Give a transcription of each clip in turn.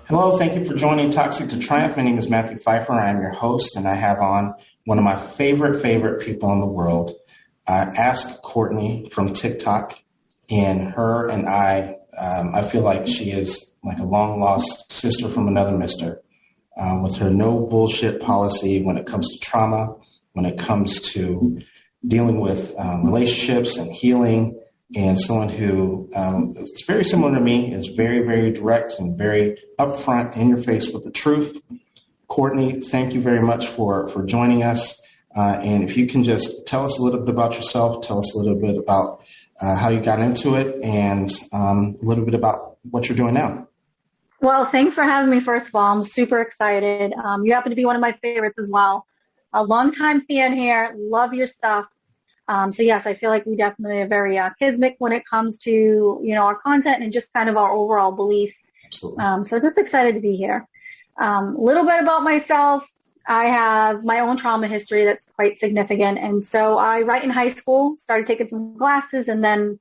Hello, thank you for joining Toxic to Triumph. My name is Matthew Pfeiffer. I am your host, and I have on one of my favorite people in the world, Ask Courtney from TikTok. And her and I feel like she is like a long-lost sister from another mister, with her no bullshit policy when it comes to trauma, when it comes to dealing with relationships and healing. And someone who is very similar to me, is very direct and very upfront, in your face with the truth. Courtney, thank you very much for joining us. And if you can just tell us a little bit about yourself, tell us a little bit about how you got into it, and a little bit about what you're doing now. Well, thanks for having me, first of all. I'm super excited. You happen to be one of my favorites as well. A longtime fan here. Love your stuff. So yes, I feel like we definitely are very kismic when it comes to, our content and just kind of our overall beliefs. Absolutely. So just excited to be here. A little bit about myself. I have my own trauma history that's quite significant. And so right in high school, started taking some classes and then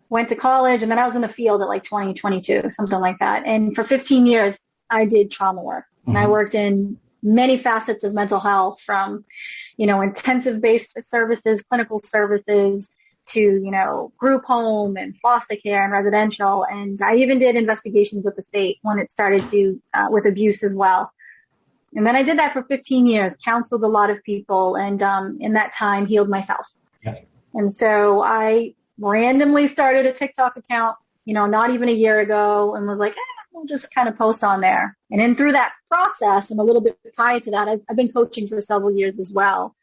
went to college. And then I was in the field at like 20, 22, something like that. And for 15 years, I did trauma work. Mm-hmm. And I worked in many facets of mental health, from intensive-based services, clinical services, to, group home and foster care and residential. And I even did investigations with the state when it started to, with abuse as well. And then I did that for 15 years, counseled a lot of people, and in that time healed myself. Yeah. And so I randomly started a TikTok account, not even a year ago, and was like, we'll just kind of post on there. And then through that process, and a little bit prior to that, I've been coaching for several years as well.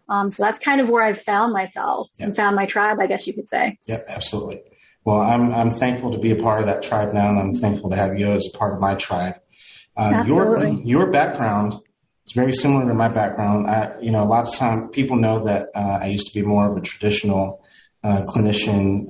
So that's kind of where I've found myself and found my tribe, I guess you could say. Yep, absolutely. Well, I'm thankful to be a part of that tribe now, and I'm thankful to have you as a part of my tribe. Your background is very similar to my background. A lot of time people know that I used to be more of a traditional clinician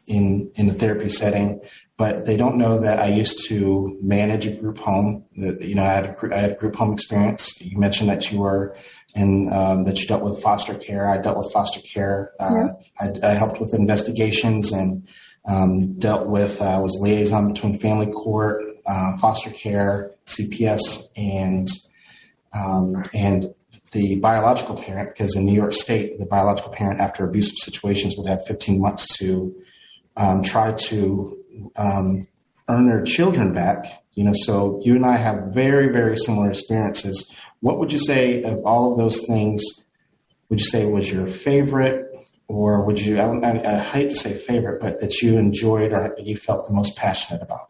in the therapy setting, but they don't know that I used to manage a group home. I had a group home experience. You mentioned that you were that you dealt with foster care. I dealt with foster care. I helped with investigations and dealt with, was liaison between family court, foster care, CPS, and the biological parent, because in New York State, the biological parent, after abusive situations, would have 15 months to try to earn their children back. So you and I have very similar experiences. What would you say of all of those things, would you say was your favorite, or would you, I hate to say favorite, but that you enjoyed or you felt the most passionate about?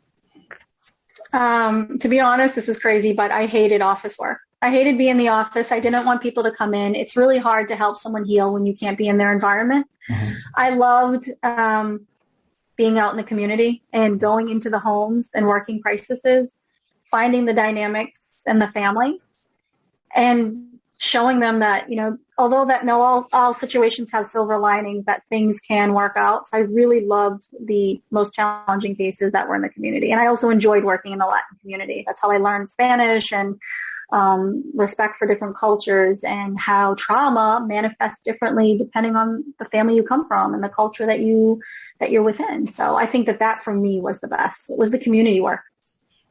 To be honest, this is crazy, but I hated office work. I hated being in the office. I didn't want people to come in. It's really hard to help someone heal when you can't be in their environment. Mm-hmm. I loved being out in the community and going into the homes and working crises, finding the dynamics and the family, and showing them that, although that all situations have silver linings, that things can work out. So I really loved the most challenging cases that were in the community. And I also enjoyed working in the Latin community. That's how I learned Spanish and respect for different cultures, and how trauma manifests differently depending on the family you come from and the culture that you're within. So I think that for me was the best. It was the community work.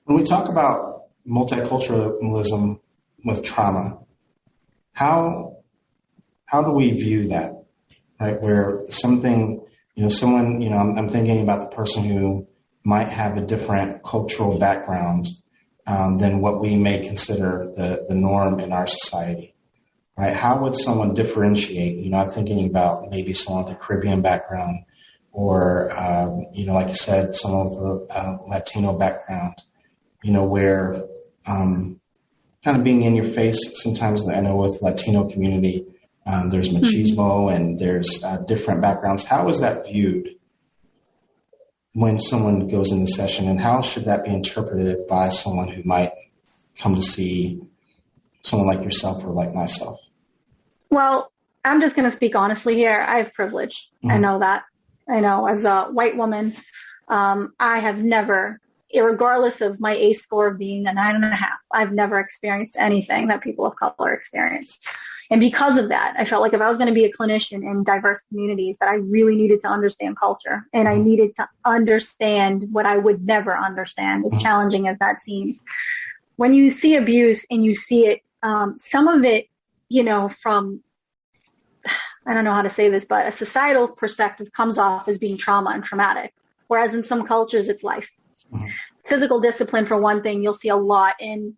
When we talk about multiculturalism with trauma, how do we view that, right? Where something, someone, I'm thinking about the person who might have a different cultural background than what we may consider the norm in our society, right? How would someone differentiate? I'm thinking about maybe someone with a Caribbean background, or, like you said, someone with a Latino background, where kind of being in your face. Sometimes I know with Latino community, there's machismo and there's different backgrounds. How is that viewed when someone goes in the session, and how should that be interpreted by someone who might come to see someone like yourself or like myself? Well, I'm just going to speak honestly here. I have privilege. Mm-hmm. I know that. I know as a white woman, I have never, regardless of my ACE score of being a 9.5, I've never experienced anything that people of color experience. And because of that, I felt like if I was going to be a clinician in diverse communities, that I really needed to understand culture, and I needed to understand what I would never understand, as challenging as that seems. When you see abuse and you see it, some of it, from, I don't know how to say this, but a societal perspective comes off as being trauma and traumatic, whereas in some cultures it's life. Physical discipline, for one thing, you'll see a lot in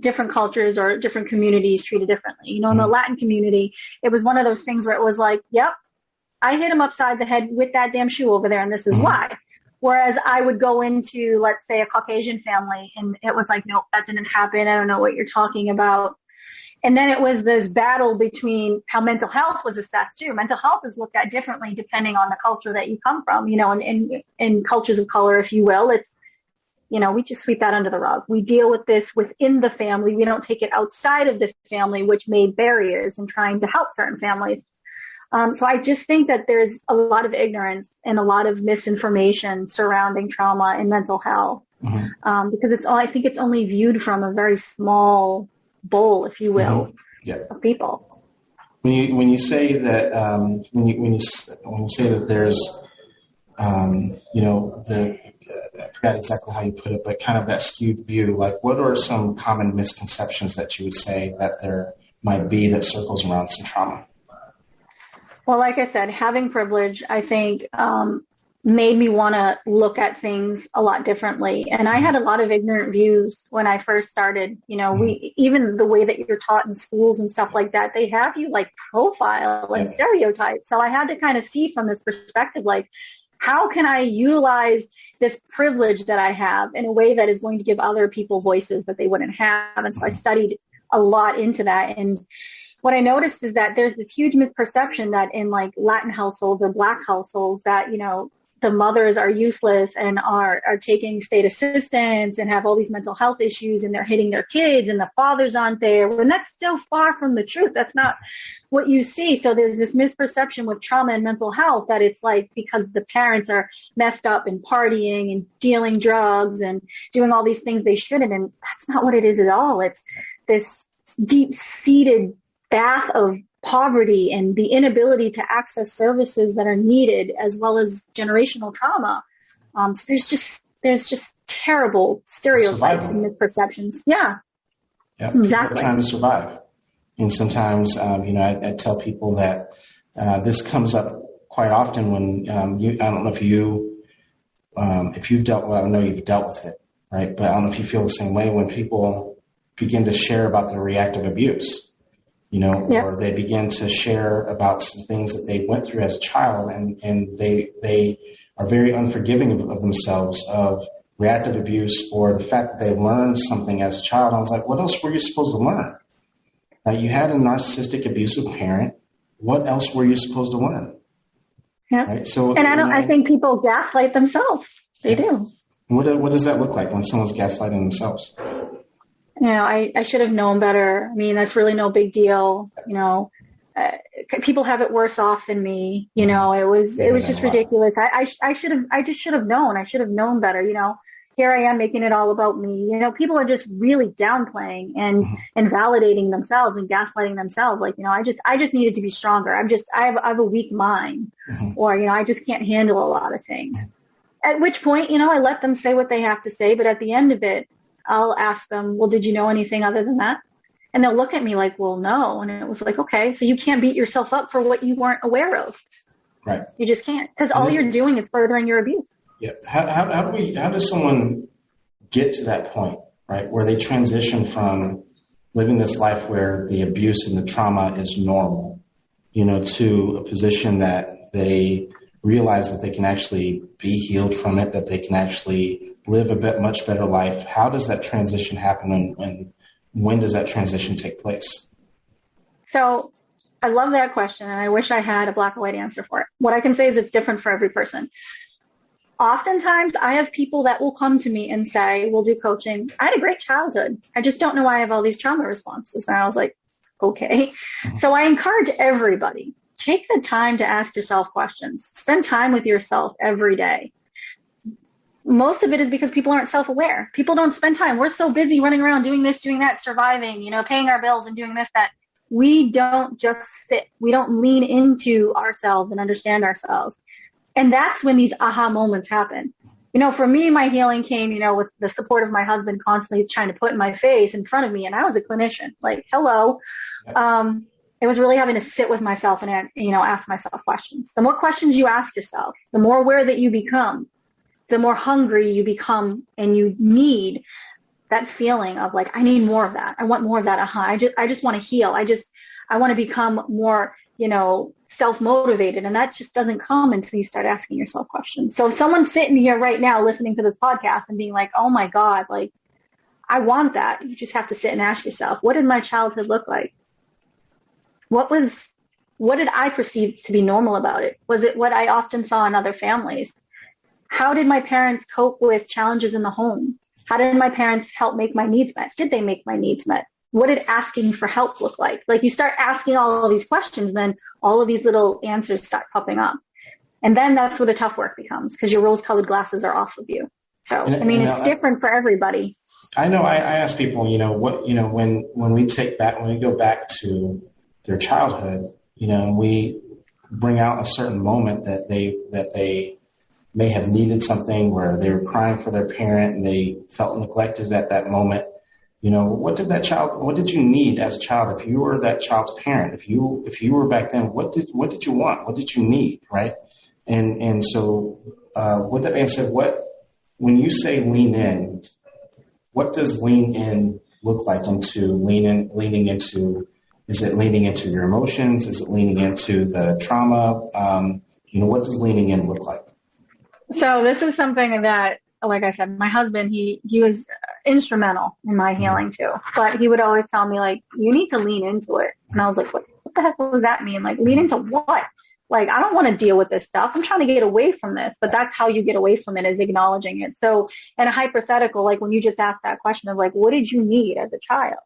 different cultures or different communities treated differently. In the Latin community, it was one of those things where it was like, yep, I hit him upside the head with that damn shoe over there, and this is why. Whereas I would go into, let's say, a Caucasian family, and it was like, nope, that didn't happen. I don't know what you're talking about. And then it was this battle between how mental health was assessed too. Mental health is looked at differently depending on the culture that you come from, and in cultures of color, if you will. It's, we just sweep that under the rug. We deal with this within the family. We don't take it outside of the family, which made barriers in trying to help certain families. So I just think that there's a lot of ignorance and a lot of misinformation surrounding trauma and mental health, because I think it's only viewed from a very small bowl, if you will, of people. When you say that, when you say that there's, I forgot exactly how you put it, but kind of that skewed view, like what are some common misconceptions that you would say that there might be that circles around some trauma? Well, like I said, having privilege, I think, made me want to look at things a lot differently. And I had a lot of ignorant views when I first started. Even the way that you're taught in schools and stuff like that, they have you like profile and stereotype. So I had to kind of see from this perspective, like, how can I utilize this privilege that I have in a way that is going to give other people voices that they wouldn't have? And so I studied a lot into that. And what I noticed is that there's this huge misperception that in like Latin households or Black households that, the mothers are useless and are taking state assistance and have all these mental health issues, and they're hitting their kids, and the fathers aren't there. When that's still far from the truth. That's not what you see. So there's this misperception with trauma and mental health that it's like because the parents are messed up and partying and dealing drugs and doing all these things they shouldn't. And that's not what it is at all. It's this deep-seated bath of poverty and the inability to access services that are needed, as well as generational trauma. So there's just terrible stereotypes and misperceptions. Yeah, exactly. People are trying to survive. And sometimes, I tell people that this comes up quite often when I don't know if you've dealt, well, I know you've dealt with it, right? But I don't know if you feel the same way when people begin to share about their reactive abuse. Or they begin to share about some things that they went through as a child, and they are very unforgiving of themselves of reactive abuse or the fact that they learned something as a child. I was like, what else were you supposed to learn? You had a narcissistic, abusive parent. What else were you supposed to learn? Yeah. Right? So, and I think people gaslight themselves. They do. What does that look like when someone's gaslighting themselves? I should have known better. I mean, that's really no big deal. People have it worse off than me. It was just ridiculous. I just should have known. I should have known better. Here I am making it all about me. People are just really downplaying and validating themselves and gaslighting themselves. Like, I just needed to be stronger. I have a weak mind, or, I just can't handle a lot of things. At which point, I let them say what they have to say. But at the end of it, I'll ask them, well, did you know anything other than that? And they'll look at me like, well, no. And it was like, okay, so you can't beat yourself up for what you weren't aware of. Right. You just can't, because all you're doing is furthering your abuse. Yeah. How does someone get to that point, right, where they transition from living this life where the abuse and the trauma is normal, to a position that they realize that they can actually be healed from it, that they can actually live a much better life? How does that transition happen, and when does that transition take place? So I love that question, and I wish I had a black and white answer for it. What I can say is it's different for every person. Oftentimes, I have people that will come to me and say, we'll do coaching. I had a great childhood. I just don't know why I have all these trauma responses. And I was like, okay. So I encourage everybody, take the time to ask yourself questions. Spend time with yourself every day. Most of it is because people aren't self-aware. People don't spend time. We're so busy running around doing this, doing that, surviving, paying our bills and doing this, that we don't just sit. We don't lean into ourselves and understand ourselves. And that's when these aha moments happen. For me, my healing came, with the support of my husband constantly trying to put in my face in front of me. And I was a clinician, like, hello. It was really having to sit with myself and, ask myself questions. The more questions you ask yourself, the more aware that you become, the more hungry you become, and you need that feeling of like, I need more of that. I want more of that. I just want to heal. I want to become more, self-motivated. And that just doesn't come until you start asking yourself questions. So if someone's sitting here right now listening to this podcast and being like, oh my God, like, I want that. You just have to sit and ask yourself, what did my childhood look like? What did I perceive to be normal about it? Was it what I often saw in other families? How did my parents cope with challenges in the home? How did my parents help make my needs met? Did they make my needs met? What did asking for help look like? Like, you start asking all of these questions, then all of these little answers start popping up. And then that's where the tough work becomes, because your rose-colored glasses are off of you. So, it's different for everybody. I know I ask people, when we go back to their childhood, we bring out a certain moment that they may have needed something, where they were crying for their parent and they felt neglected at that moment. What did you need as a child? If you were that child's parent, if you were back then, what did you want? What did you need? Right. And so, with that being said, when you say lean in, what does lean in look like leaning into? Is it leaning into your emotions? Is it leaning into the trauma? What does leaning in look like? So this is something that, like I said, my husband, he was instrumental in my healing too. But he would always tell me, like, you need to lean into it. And I was like, what the heck does that mean? Like, lean into what? Like, I don't want to deal with this stuff. I'm trying to get away from this. But that's how you get away from it, is acknowledging it. So in a hypothetical, like when you just asked that question of like, what did you need as a child?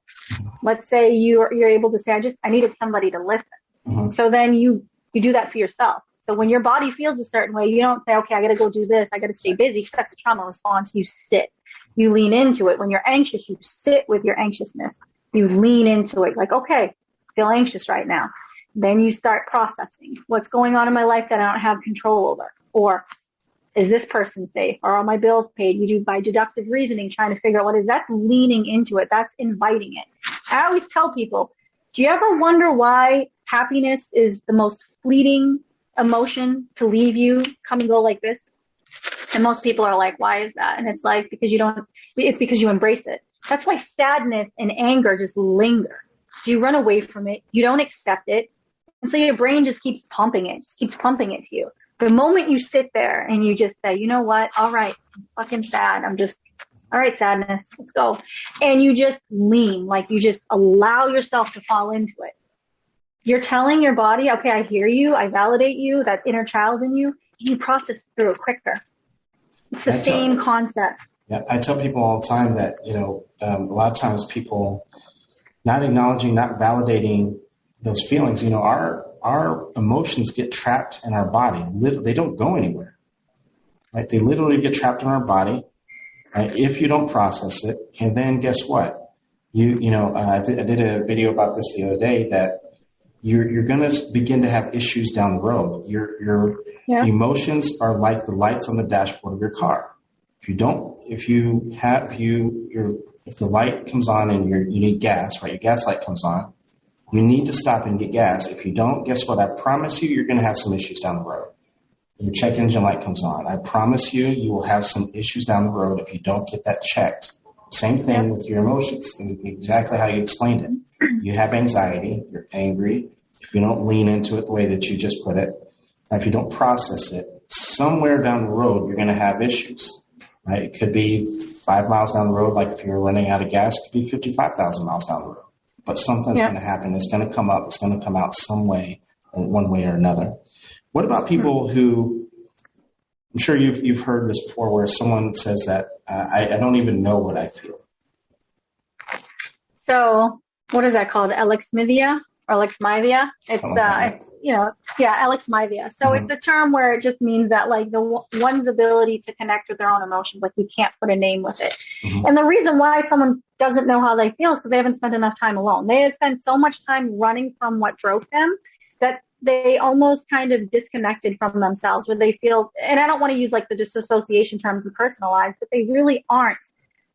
Let's say you're able to say, I needed somebody to listen. Mm-hmm. So then you do that for yourself. So when your body feels a certain way, you don't say, okay, I got to go do this. I got to stay busy, because that's the trauma response. You sit. You lean into it. When you're anxious, you sit with your anxiousness. You lean into it. Like, okay, I feel anxious right now. Then you start processing what's going on in my life that I don't have control over. Or is this person safe? Or are my bills paid? You do by deductive reasoning, trying to figure out what is that. Leaning into it. That's inviting it. I always tell people, do you ever wonder why happiness is the most fleeting emotion to leave you, come and go like this? And most people are like, why is that? And it's like, it's because you embrace it. That's why sadness and anger just linger. You run away from it. You don't accept it. And so your brain just keeps pumping it to you. The moment you sit there and you just say, you know what? All right, I'm fucking sad. All right, sadness, let's go. And you just lean, like you just allow yourself to fall into it. You're telling your body, okay, I hear you. I validate you, that inner child in you. You process through it quicker. It's the same concept. Yeah, I tell people all the time that, a lot of times people not acknowledging, not validating those feelings, our emotions get trapped in our body. They don't go anywhere, right? They literally get trapped in our body, right? If you don't process it. And then guess what? I did a video about this the other day, that you're going to begin to have issues down the road. Your emotions are like the lights on the dashboard of your car. If the light comes on and you need gas, right? Your gas light comes on. You need to stop and get gas. If you don't, guess what? I promise you're going to have some issues down the road. Your check engine light comes on. I promise you will have some issues down the road if you don't get that checked. Same thing with your emotions. Exactly how you explained it. You have anxiety. You're angry. If you don't lean into it the way that you just put it, if you don't process it, somewhere down the road, you're going to have issues. Right? It could be 5 miles down the road. Like if you're running out of gas, it could be 55,000 miles down the road. But something's going to happen. It's going to come up. It's going to come out some way, one way or another. What about people who, I'm sure you've heard this before, where someone says that I don't even know what I feel. So what is that called? Alexithymia? alexithymia. Alexithymia. So it's a term where it just means that like one's ability to connect with their own emotions, like you can't put a name with it. And the reason why someone doesn't know how they feel is because they haven't spent enough time alone. They have spent so much time running from what broke them that they almost kind of disconnected from themselves, where they feel, and I don't want to use like the disassociation terms of personalized, but they really aren't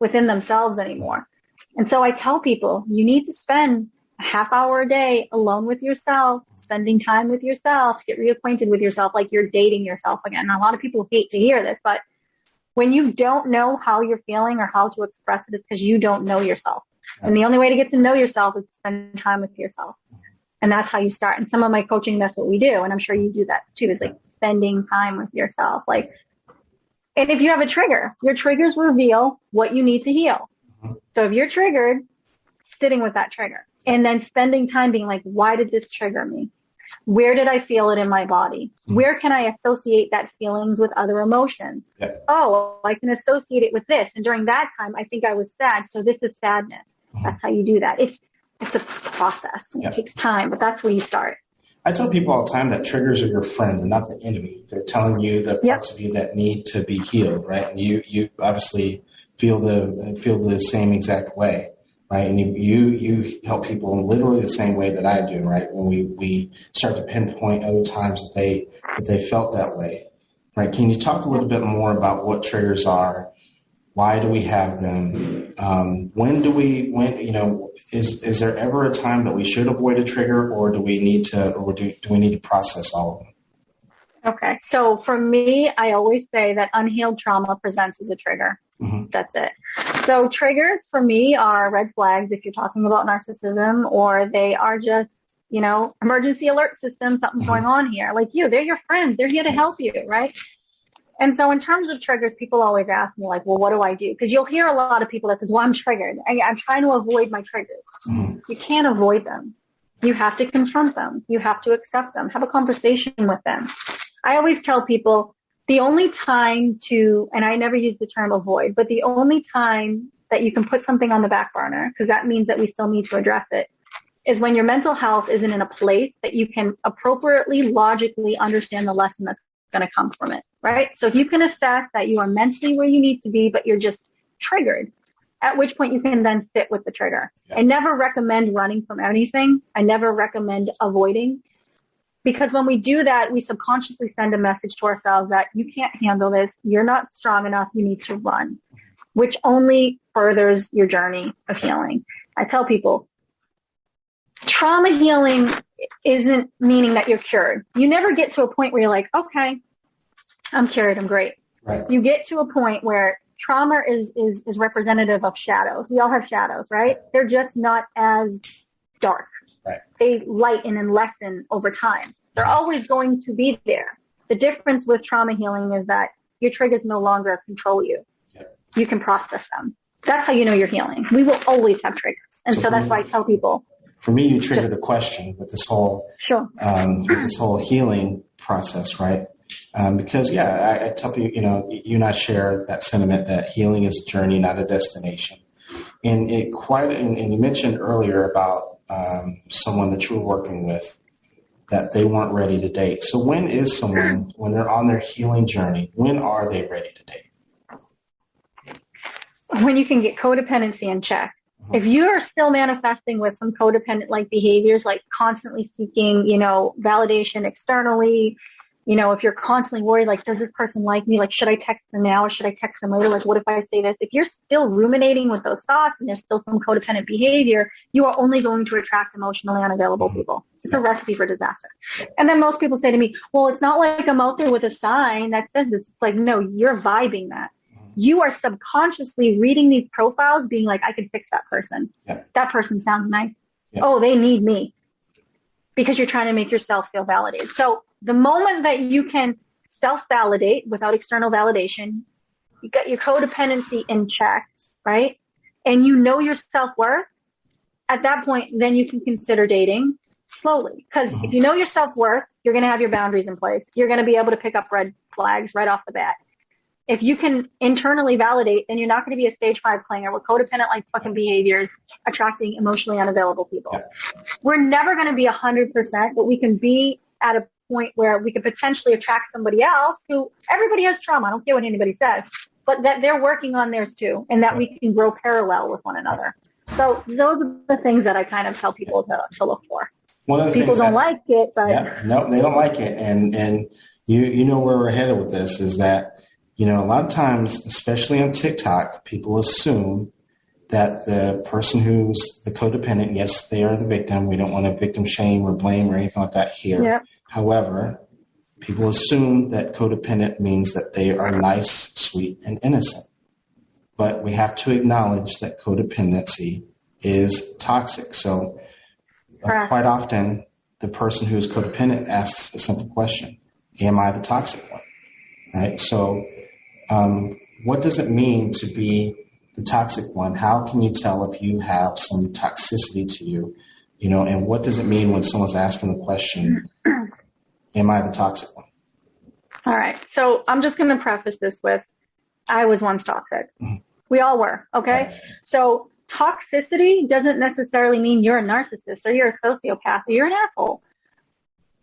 within themselves anymore. And so I tell people, you need to spend a half hour a day alone with yourself, spending time with yourself to get reacquainted with yourself, like you're dating yourself again. And a lot of people hate to hear this, but when you don't know how you're feeling or how to express it, it's because you don't know yourself. And the only way to get to know yourself is to spend time with yourself. And that's how you start. And some of my coaching, that's what we do. And I'm sure you do that too, is like spending time with yourself. Like, and if you have a trigger, your triggers reveal what you need to heal. So if you're triggered, sitting with that trigger and then spending time being like, why did this trigger me? Where did I feel it in my body? Where can I associate that feelings with other emotions? Oh, I can associate it with this. And during that time, I think I was sad. So this is sadness. That's how you do that. It's a process. It takes time, but that's where you start. I tell people all the time that triggers are your friends and not the enemy. They're telling you the parts of you that need to be healed, right? And you obviously feel the same exact way, right? And you help people in literally the same way that I do, right? When we start to pinpoint other times that they felt that way, right? Can you talk a little bit more about what triggers are? Why do we have them? Is there ever a time that we should avoid a trigger, or do we need to process all of them? Okay. So for me, I always say that unhealed trauma presents as a trigger. That's it. So triggers for me are red flags if you're talking about narcissism, or they are just, emergency alert system, something's going on here. Like they're your friends. They're here to help you, right? And so in terms of triggers, people always ask me like, well, what do I do? Because you'll hear a lot of people that says, well, I'm triggered. I'm trying to avoid my triggers. You can't avoid them. You have to confront them. You have to accept them. Have a conversation with them. I always tell people the only time and I never use the term avoid, but the only time that you can put something on the back burner, because that means that we still need to address it, is when your mental health isn't in a place that you can appropriately, logically understand the lesson that's going to come from it, right? So if you can assess that you are mentally where you need to be, but you're just triggered, at which point you can then sit with the trigger. I never recommend running from anything. I never recommend avoiding, because when we do that, we subconsciously send a message to ourselves that you can't handle this. You're not strong enough. You need to run, which only furthers your journey of healing. I tell people, trauma healing isn't meaning that you're cured. You never get to a point where you're like, okay, I'm cured, I'm great. Right. You get to a point where trauma is representative of shadows. We all have shadows, right? They're just not as dark. Right. They lighten and lessen over time. They're always going to be there. The difference with trauma healing is that your triggers no longer control you. You can process them. That's how you know you're healing. We will always have triggers. And so that's why I tell people. For me, you triggered a question with this whole healing process, right? Because I tell people, you and I share that sentiment that healing is a journey, not a destination. And you mentioned earlier about someone that you were working with that they weren't ready to date. So when is someone, when they're on their healing journey, when are they ready to date? When you can get codependency in check. If you are still manifesting with some codependent-like behaviors, like constantly seeking, validation externally, if you're constantly worried, like, does this person like me? Like, should I text them now or should I text them later? Like, what if I say this? If you're still ruminating with those thoughts and there's still some codependent behavior, you are only going to attract emotionally unavailable people. It's a recipe for disaster. And then most people say to me, well, it's not like I'm out there with a sign that says this. It's like, no, you're vibing that. You are subconsciously reading these profiles being like, I can fix that person. That person sounds nice. Oh, they need me. Because you're trying to make yourself feel validated. So the moment that you can self-validate without external validation, you got your codependency in check, right? And you know your self-worth, at that point, then you can consider dating slowly. Because if you know your self-worth, you're going to have your boundaries in place. You're going to be able to pick up red flags right off the bat. If you can internally validate, then you're not going to be a stage 5 clinger with codependent like fucking behaviors attracting emotionally unavailable people. Yeah. We're never going to be 100%, but we can be at a point where we could potentially attract somebody else who, everybody has trauma. I don't care what anybody says, but that they're working on theirs too, and that we can grow parallel with one another. So those are the things that I kind of tell people to look for. One of the people don't like it, but no, they don't like it. And you know where we're headed with this is that, you know, a lot of times, especially on TikTok, people assume that the person who's the codependent, yes, they are the victim. We don't want to victim shame or blame or anything like that here. Yep. However, people assume that codependent means that they are nice, sweet, and innocent. But we have to acknowledge that codependency is toxic. So quite often, the person who is codependent asks a simple question: am I the toxic one? Right? So what does it mean to be the toxic one? How can you tell if you have some toxicity to you? You know, and what does it mean when someone's asking the question, am I the toxic one? All right. So I'm just going to preface this with, I was once toxic. Mm-hmm. We all were. Okay. Right. So toxicity doesn't necessarily mean you're a narcissist or you're a sociopath or you're an asshole.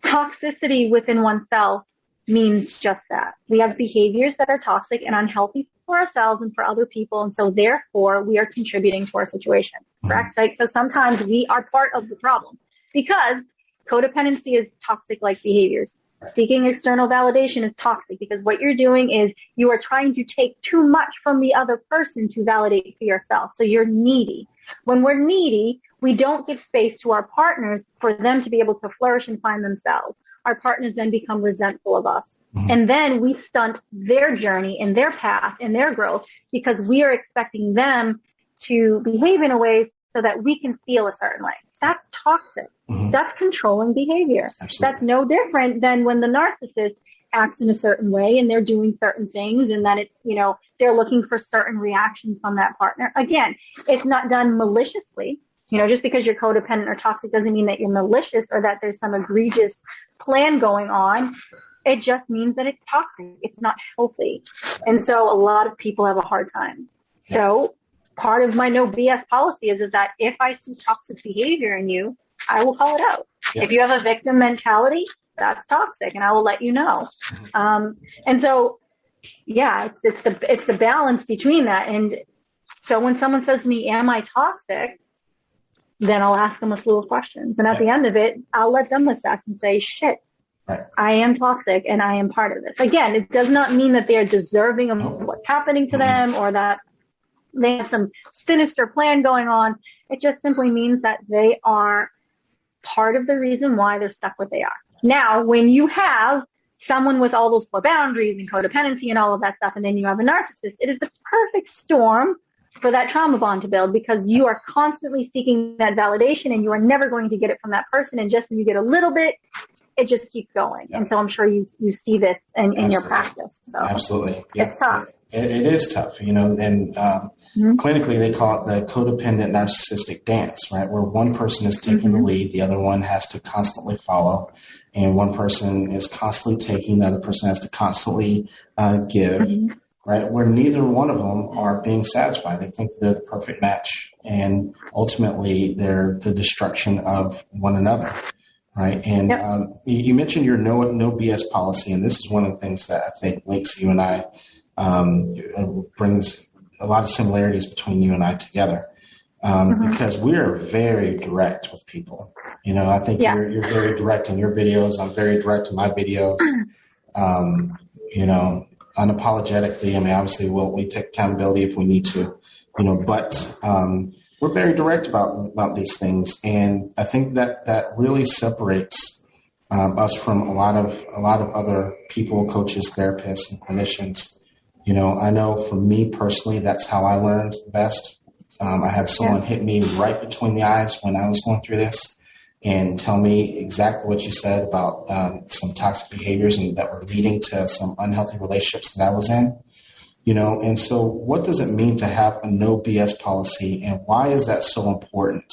Toxicity within oneself means just that. We have behaviors that are toxic and unhealthy for ourselves and for other people. And so therefore we are contributing to our situation. Correct? Like, so sometimes we are part of the problem because codependency is toxic like behaviors. Seeking external validation is toxic because what you're doing is you are trying to take too much from the other person to validate for yourself. So you're needy. When we're needy, we don't give space to our partners for them to be able to flourish and find themselves. Our partners then become resentful of us. Mm-hmm. And then we stunt their journey and their path and their growth because we are expecting them to behave in a way so that we can feel a certain way. That's toxic. Mm-hmm. That's controlling behavior. Absolutely. That's no different than when the narcissist acts in a certain way and they're doing certain things and then it's, you know, they're looking for certain reactions from that partner. Again, it's not done maliciously. You know, just because you're codependent or toxic doesn't mean that you're malicious or that there's some egregious plan going on. It just means that it's toxic. It's not healthy. And so a lot of people have a hard time. Yeah. So part of my no BS policy is that if I see toxic behavior in you, I will call it out. Yeah. If you have a victim mentality, that's toxic, and I will let you know. And so, yeah, it's the balance between that. And so when someone says to me, am I toxic? Then I'll ask them a slew of questions. And at the end of it, I'll let them assess and say, shit, I am toxic and I am part of this. Again, it does not mean that they're deserving of what's happening to them or that they have some sinister plan going on. It just simply means that they are part of the reason why they're stuck where they are. Now, when you have someone with all those poor boundaries and codependency and all of that stuff, and then you have a narcissist, it is the perfect storm for that trauma bond to build because you are constantly seeking that validation and you are never going to get it from that person. And just when you get a little bit, it just keeps going. Yeah. And so I'm sure you see this in your practice. So absolutely. Yeah. It's tough. It is tough, you know, and clinically they call it the codependent narcissistic dance, right? Where one person is taking the lead, the other one has to constantly follow, and one person is constantly taking, the other person has to constantly give, right? Where neither one of them are being satisfied. They think they're the perfect match, and ultimately they're the destruction of one another. Right. And you mentioned your no BS policy. And this is one of the things that I think links you and I, brings a lot of similarities between you and I together. Because we are very direct with people. You know, I think you're very direct in your videos. I'm very direct in my videos. You know, unapologetically. I mean, obviously we take accountability if we need to, you know, but, we're very direct about these things, and I think that really separates us from a lot of other people, coaches, therapists, and clinicians. You know, I know for me personally, that's how I learned best. I had someone hit me right between the eyes when I was going through this, and tell me exactly what you said about some toxic behaviors and that were leading to some unhealthy relationships that I was in. You know, and so what does it mean to have a no BS policy, and why is that so important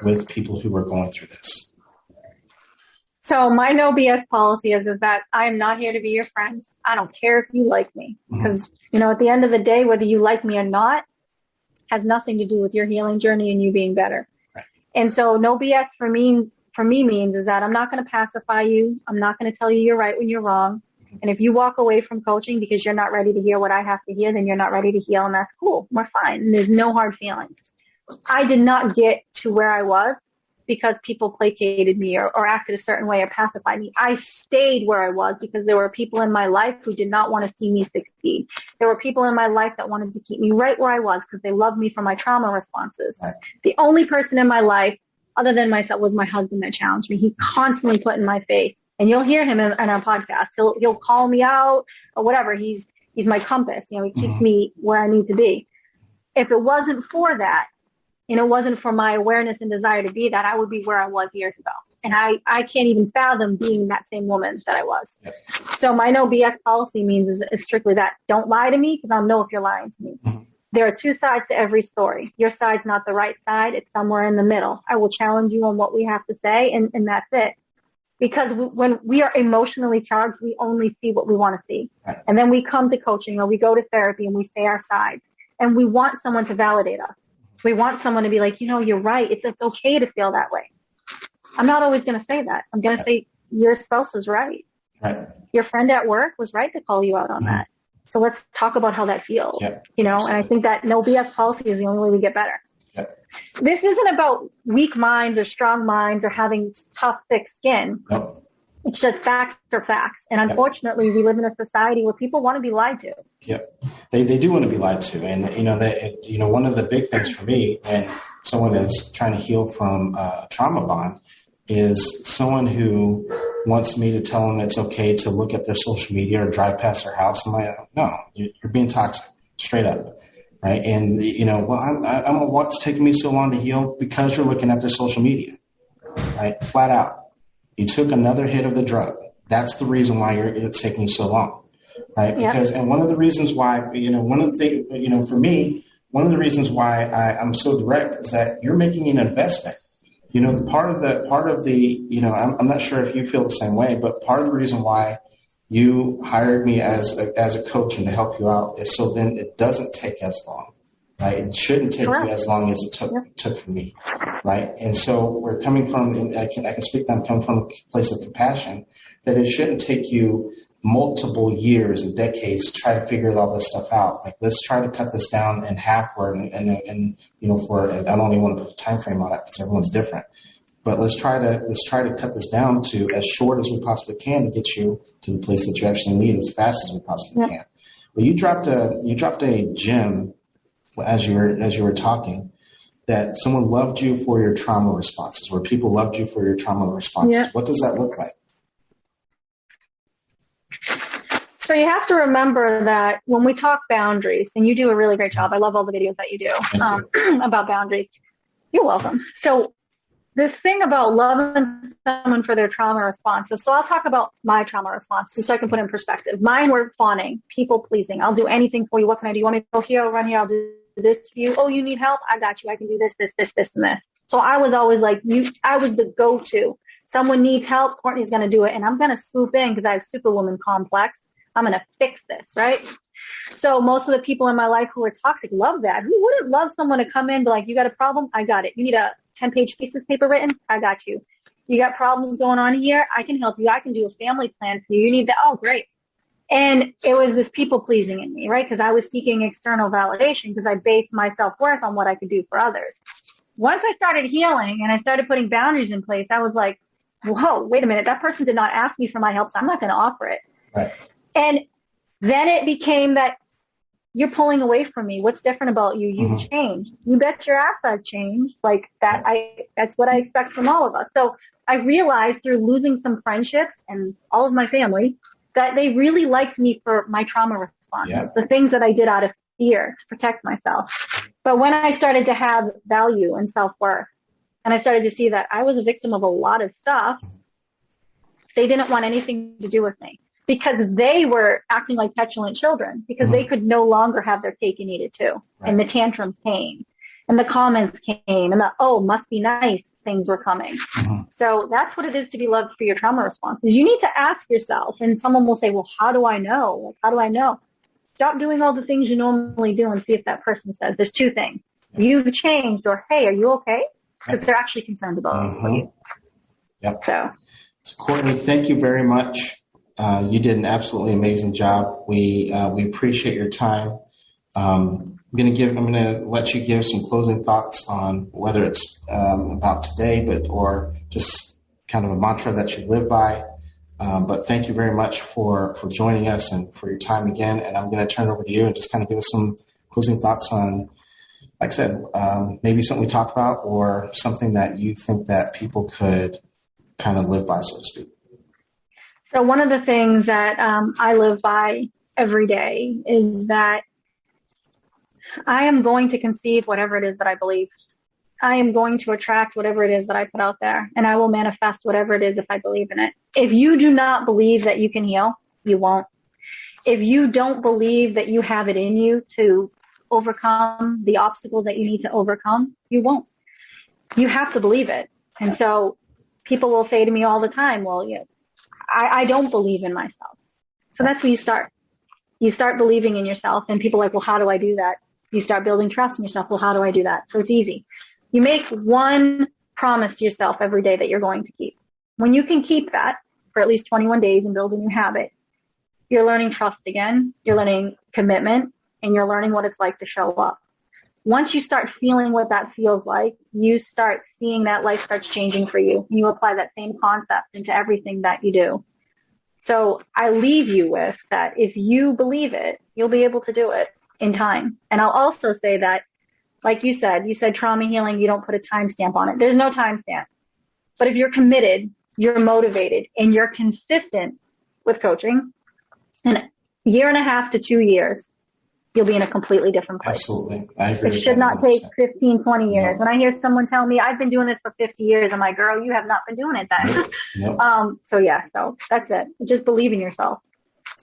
with people who are going through this? So my no BS policy is that I am not here to be your friend. I don't care if you like me, because, at the end of the day, whether you like me or not has nothing to do with your healing journey and you being better. Right. And so no BS for me means is that I'm not going to pacify you. I'm not going to tell you you're right when you're wrong. And if you walk away from coaching because you're not ready to hear what I have to hear, then you're not ready to heal, and that's cool. We're fine. And there's no hard feelings. I did not get to where I was because people placated me or acted a certain way or pacified me. I stayed where I was because there were people in my life who did not want to see me succeed. There were people in my life that wanted to keep me right where I was because they loved me for my trauma responses. Right. The only person in my life other than myself was my husband that challenged me. He constantly put in my face, and you'll hear him in our podcast. He'll call me out or whatever. He's my compass. He keeps me where I need to be. If it wasn't for that, and it wasn't for my awareness and desire to be that, I would be where I was years ago. And I can't even fathom being that same woman that I was. Yep. So my no BS policy means is strictly that. Don't lie to me, because I'll know if you're lying to me. Mm-hmm. There are two sides to every story. Your side's not the right side. It's somewhere in the middle. I will challenge you on what we have to say, and that's it. Because when we are emotionally charged, we only see what we want to see. Right. And then we come to coaching or we go to therapy and we say our sides. And we want someone to validate us. We want someone to be like, you're right. It's okay to feel that way. I'm not always going to say that. I'm going to say your spouse was right. Right. Your friend at work was right to call you out on that. So let's talk about how that feels. Yep. And I think that no BS policy is the only way we get better. Yep. This isn't about weak minds or strong minds or having tough, thick skin. Yep. It's just facts are facts. And unfortunately, we live in a society where people want to be lied to. Yep. They do want to be lied to. And, one of the big things for me when someone is trying to heal from trauma bond is someone who wants me to tell them it's okay to look at their social media or drive past their house. I'm like, no, you're being toxic, straight up. Right. And, I'm what's taking me so long to heal? Because you're looking at their social media. Right. Flat out. You took another hit of the drug. That's the reason why it's taking so long. Right. Because, and one of the reasons why, for me, one of the reasons why I'm so direct is that you're making an investment. Part of the, I'm not sure if you feel the same way, but part of the reason why you hired me as a coach and to help you out is so then it doesn't take as long, right? It shouldn't take you as long as it took for me, right? And so we're coming from, and I can speak that I'm coming from a place of compassion, that it shouldn't take you multiple years and decades to try to figure all this stuff out. Like, let's try to cut this down in half, I don't even want to put a time frame on it because everyone's different. But let's try to cut this down to as short as we possibly can to get you to the place that you actually need as fast as we possibly can. Well, you dropped a gem as you were talking, that someone loved you for your trauma responses, where people loved you for your trauma responses. Yeah. What does that look like? So you have to remember that when we talk boundaries, and you do a really great job. I love all the videos that you do about boundaries. You're welcome. So this thing about loving someone for their trauma responses. So I'll talk about my trauma responses so I can put in perspective. Mine were fawning, people pleasing. I'll do anything for you. What can I do? You want me to go here, run here? I'll do this for you. Oh, you need help? I got you. I can do this, this, this, this, and this. So I was always like, I was the go-to. Someone needs help, Courtney's going to do it. And I'm going to swoop in because I have superwoman complex. I'm going to fix this, right? So most of the people in my life who are toxic love that. Who wouldn't love someone to come in and be like, you got a problem? I got it. You need a 10-page thesis paper written? I got you. You got problems going on here? I can help you. I can do a family plan for you. You need that? Oh, great. And it was this people pleasing in me, right? Because I was seeking external validation because I based my self-worth on what I could do for others. Once I started healing and I started putting boundaries in place, I was like, whoa, wait a minute. That person did not ask me for my help, so I'm not going to offer it. Right. And then it became that you're pulling away from me. What's different about you? You've changed. You bet your ass I've changed. Like that. That's what I expect from all of us. So I realized through losing some friendships and all of my family that they really liked me for my trauma response, the things that I did out of fear to protect myself. But when I started to have value and self-worth, and I started to see that I was a victim of a lot of stuff, they didn't want anything to do with me. Because they were acting like petulant children because they could no longer have their cake and eat it too. Right. And the tantrums came and the comments came and the, oh, must be nice. things were coming. So that's what it is to be loved for your trauma responses. You need to ask yourself, and someone will say, well, how do I know? Like, how do I know? Stop doing all the things you normally do and see if that person says. There's two things. You've changed, or, hey, are you okay? Because they're actually concerned about you. Yep. So, Courtney, thank you very much. You did an absolutely amazing job. We appreciate your time. I'm going to let you give some closing thoughts on whether it's about today, or just kind of a mantra that you live by. But thank you very much for joining us and for your time again. And I'm going to turn it over to you and just kind of give us some closing thoughts on, like I said, maybe something we talked about or something that you think that people could kind of live by, so to speak. So one of the things that I live by every day is that I am going to conceive whatever it is that I believe. I am going to attract whatever it is that I put out there, and I will manifest whatever it is if I believe in it. If you do not believe that you can heal, you won't. If you don't believe that you have it in you to overcome the obstacles that you need to overcome, you won't. You have to believe it. And so people will say to me all the time, well, I don't believe in myself. So that's where you start. You start believing in yourself, and people are like, well, how do I do that? You start building trust in yourself. Well, how do I do that? So it's easy. You make one promise to yourself every day that you're going to keep. When you can keep that for at least 21 days and build a new habit, you're learning trust again, you're learning commitment, and you're learning what it's like to show up. Once you start feeling what that feels like, you start seeing that life starts changing for you. You apply that same concept into everything that you do. So I leave you with that if you believe it, you'll be able to do it in time. And I'll also say that, like you said trauma healing, you don't put a timestamp on it. There's no timestamp. But if you're committed, you're motivated, and you're consistent with coaching, in a year and a half to 2 years, you'll be in a completely different place. Absolutely. I agree. It should not take 15, 20 years. No. When I hear someone tell me, I've been doing this for 50 years, I'm like, girl, you have not been doing it then. Nope. So that's it. Just believe in yourself.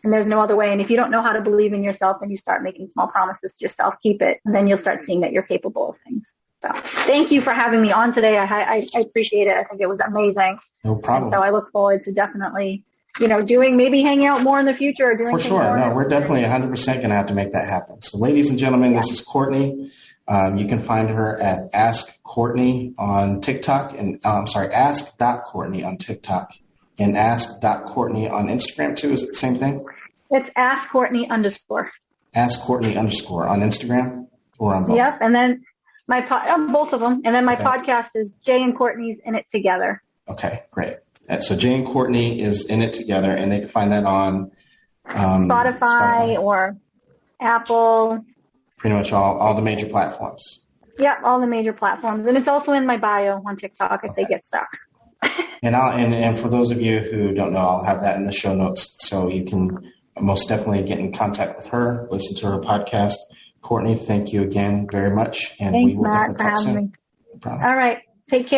And there's no other way. And if you don't know how to believe in yourself, then you start making small promises to yourself, keep it. And then you'll start seeing that you're capable of things. So thank you for having me on today. I appreciate it. I think it was amazing. No problem. And so I look forward to definitely, maybe hanging out more in the future or doing for sure. No, we're definitely 100% going to have to make that happen. So ladies and gentlemen, This is Courtney. You can find her at Ask Courtney on TikTok and ask.courtney on TikTok and ask.courtney on Instagram too. Is it the same thing? It's Ask Courtney _. Ask Courtney _ on Instagram or on both? Yep. And then both of them. And then my podcast is Jay and Courtney's In It Together. Okay, great. So Jay and Courtney is In It Together, and they can find that on Spotify or Apple. Pretty much all the major platforms. Yep, all the major platforms. And it's also in my bio on TikTok if they get stuck. And for those of you who don't know, I'll have that in the show notes, so you can most definitely get in contact with her, listen to her podcast. Courtney, thank you again very much. And Thanks, we will Matt, definitely talk soon. me. No problem. All right. Take care.